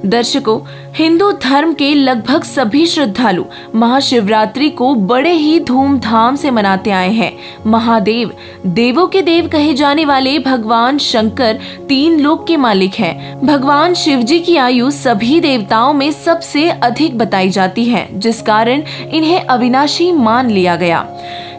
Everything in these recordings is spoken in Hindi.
दर्शकों, हिंदू धर्म के लगभग सभी श्रद्धालु महाशिवरात्रि को बड़े ही धूमधाम से मनाते आए हैं। महादेव, देवों के देव कहे जाने वाले भगवान शंकर तीन लोक के मालिक हैं। भगवान शिव जी की आयु सभी देवताओं में सबसे अधिक बताई जाती है, जिस कारण इन्हें अविनाशी मान लिया गया।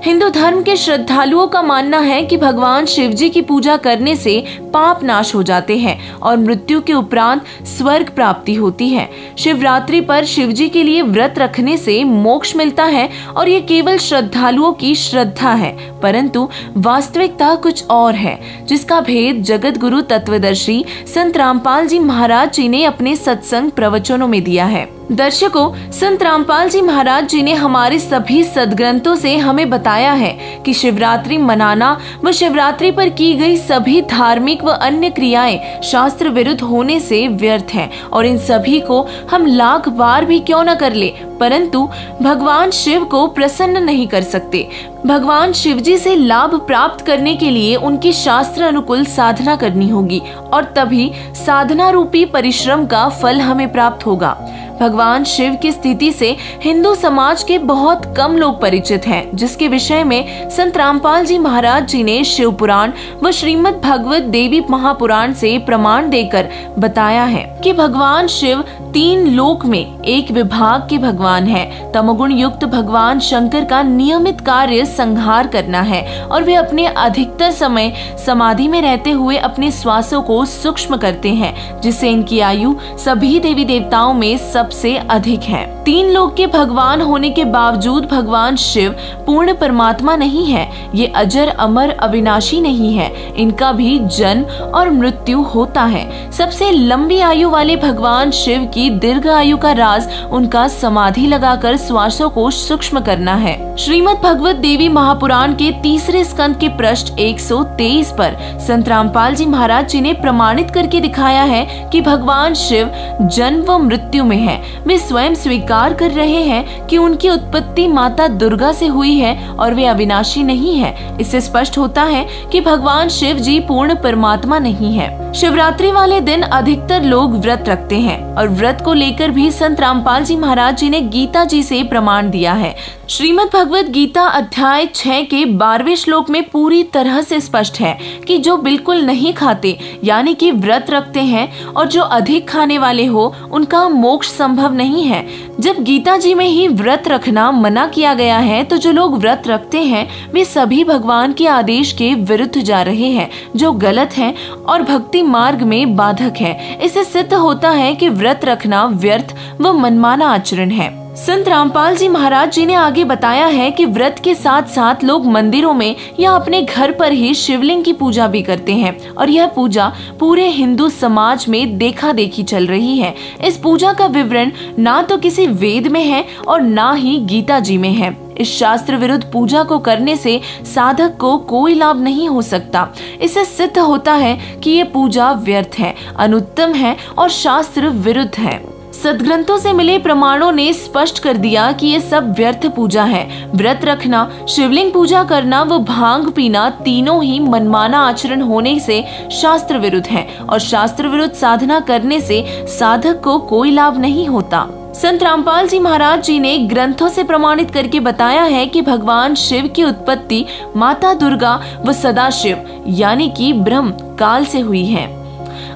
हिंदू धर्म के श्रद्धालुओं का मानना है कि भगवान शिव जी की पूजा करने से पाप नाश हो जाते हैं और मृत्यु के उपरांत स्वर्ग प्राप्ति होती है। शिवरात्रि पर शिव जी के लिए व्रत रखने से मोक्ष मिलता है और ये केवल श्रद्धालुओं की श्रद्धा है, परंतु वास्तविकता कुछ और है, जिसका भेद जगत गुरु तत्वदर्शी संत रामपाल जी महाराज जी ने अपने सत्संग प्रवचनों में दिया है। दर्शकों, संत रामपाल जी महाराज जी ने हमारे सभी सदग्रंथों से हमें बताया है कि शिवरात्रि मनाना व शिवरात्रि पर की गई सभी धार्मिक व अन्य क्रियाएं शास्त्र विरुद्ध होने से व्यर्थ हैं और इन सभी को हम लाख बार भी क्यों न कर ले, परंतु भगवान शिव को प्रसन्न नहीं कर सकते। भगवान शिव जी से लाभ प्राप्त करने के लिए उनकी शास्त्र अनुकूल साधना करनी होगी और तभी साधना रूपी परिश्रम का फल हमें प्राप्त होगा। भगवान शिव की स्थिति से हिंदू समाज के बहुत कम लोग परिचित हैं, जिसके विषय में संत रामपाल जी महाराज जी ने शिव पुराण व श्रीमद् भगवत देवी महापुराण से प्रमाण देकर बताया है कि भगवान शिव तीन लोक में एक विभाग के भगवान हैं। तमोगुण युक्त भगवान शंकर का नियमित कार्य संहार करना है और वे अपने अधिकतर समय समाधि में रहते हुए अपने श्वासों को सूक्ष्म करते हैं, जिससे इनकी आयु सभी देवी देवताओं में सबसे अधिक है। तीन लोक के भगवान होने के बावजूद भगवान शिव पूर्ण परमात्मा नहीं है। ये अजर अमर अविनाशी नहीं है, इनका भी जन्म और मृत्यु होता है। सबसे लंबी आयु वाले भगवान शिव की दीर्घ आयु का राज उनका समाधि लगाकर श्वासों को सूक्ष्म करना है। श्रीमद् भगवत देवी महापुराण के तीसरे स्कंद के पृष्ठ 123 पर संत रामपाल जी महाराज जी ने प्रमाणित करके दिखाया है कि भगवान शिव जन्म व मृत्यु में है। वे स्वयं स्वीकार कर रहे हैं कि उनकी उत्पत्ति माता दुर्गा से हुई है और वे अविनाशी नहीं है। इससे स्पष्ट होता है कि भगवान शिव जी पूर्ण परमात्मा नहीं है। शिवरात्रि वाले दिन अधिकतर लोग व्रत रखते हैं और व्रत को लेकर भी संत रामपाल जी महाराज जी ने गीता जी से प्रमाण दिया है। श्रीमद् भगवत गीता अध्याय 6 के 12वें श्लोक में पूरी तरह से स्पष्ट है कि जो बिल्कुल नहीं खाते यानी कि व्रत रखते हैं और जो अधिक खाने वाले हो उनका मोक्ष संभव नहीं है। जब गीता जी में ही व्रत रखना मना किया गया है तो जो लोग व्रत रखते हैं वे सभी भगवान के आदेश के विरुद्ध जा रहे हैं, जो गलत है और भक्ति मार्ग में बाधक है। इससे सिद्ध होता है कि व्रत रखना व्यर्थ व मनमाना आचरण है। संत रामपाल जी महाराज जी ने आगे बताया है कि व्रत के साथ साथ लोग मंदिरों में या अपने घर पर ही शिवलिंग की पूजा भी करते हैं और यह पूजा पूरे हिंदू समाज में देखा देखी चल रही है। इस पूजा का विवरण ना तो किसी वेद में है और ना ही गीता जी में है। इस शास्त्र विरुद्ध पूजा को करने से साधक को कोई लाभ नहीं हो सकता। इससे सिद्ध होता है कि ये पूजा व्यर्थ है, अनुत्तम है और शास्त्र विरुद्ध है। सदग्रंथों से मिले प्रमाणों ने स्पष्ट कर दिया कि ये सब व्यर्थ पूजा है। व्रत रखना, शिवलिंग पूजा करना व भांग पीना तीनों ही मनमाना आचरण होने से शास्त्र विरुद्ध है और शास्त्र विरुद्ध साधना करने से साधक को कोई लाभ नहीं होता। संत रामपाल जी महाराज जी ने ग्रंथों से प्रमाणित करके बताया है कि भगवान शिव की उत्पत्ति माता दुर्गा व सदाशिव यानी कि ब्रह्म काल से हुई है।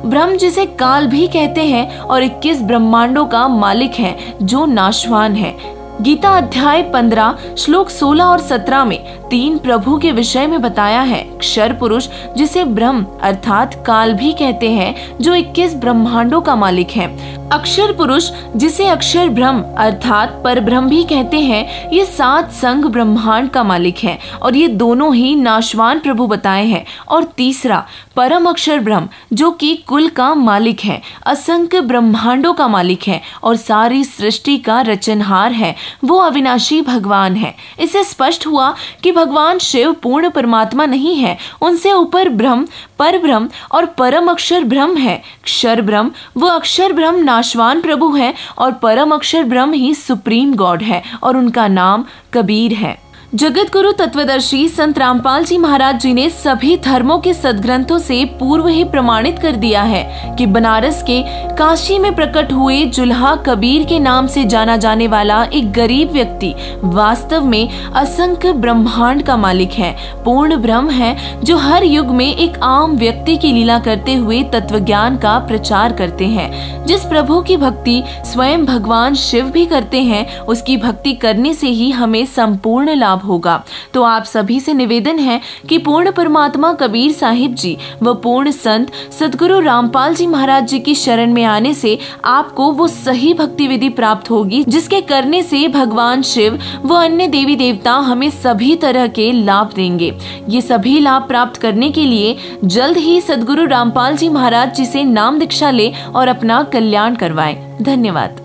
ब्रह्म जिसे काल भी कहते हैं और 21 ब्रह्मांडों का मालिक है जो नाशवान है। गीता अध्याय 15 श्लोक 16 और 17 में तीन प्रभु के विषय में बताया है। क्षर पुरुष जिसे ब्रह्म अर्थात काल भी कहते हैं जो 21 ब्रह्मांडों का मालिक है। अक्षर पुरुष जिसे अक्षर ब्रह्म अर्थात परब्रह्म भी कहते हैं, ये 7 संघ ब्रह्मांड का मालिक है और ये दोनों ही नाशवान प्रभु बताए हैं। और तीसरा परम अक्षर ब्रह्म जो कि कुल का मालिक है, असंख्य ब्रह्मांडों का मालिक है और सारी सृष्टि का रचनहार है, वो अविनाशी भगवान है। इससे स्पष्ट हुआ कि भगवान शिव पूर्ण परमात्मा नहीं है, उनसे ऊपर ब्रह्म, परब्रह्म और परम अक्षर ब्रह्म है। क्षर ब्रह्म व अक्षर ब्रह्म नाशवान प्रभु है और परम अक्षर ब्रह्म ही सुप्रीम गॉड है और उनका नाम कबीर है। जगत गुरु तत्वदर्शी संत रामपाल जी महाराज जी ने सभी धर्मों के सदग्रंथों से पूर्व ही प्रमाणित कर दिया है कि बनारस के काशी में प्रकट हुए जुल्हा कबीर के नाम से जाना जाने वाला एक गरीब व्यक्ति वास्तव में असंख्य ब्रह्मांड का मालिक है, पूर्ण ब्रह्म है, जो हर युग में एक आम व्यक्ति की लीला करते हुए तत्व ज्ञान का प्रचार करते हैं। जिस प्रभु की भक्ति स्वयं भगवान शिव भी करते हैं, उसकी भक्ति करने से ही हमें संपूर्ण लाभ होगा। तो आप सभी से निवेदन है कि पूर्ण परमात्मा कबीर साहिब जी व पूर्ण संत सदगुरु रामपाल जी महाराज जी की शरण में आने से आपको वो सही भक्ति विधि प्राप्त होगी, जिसके करने से भगवान शिव व अन्य देवी देवता हमें सभी तरह के लाभ देंगे। ये सभी लाभ प्राप्त करने के लिए जल्द ही सदगुरु रामपाल जी महाराज जी से नाम दीक्षा ले और अपना कल्याण करवाएं। धन्यवाद।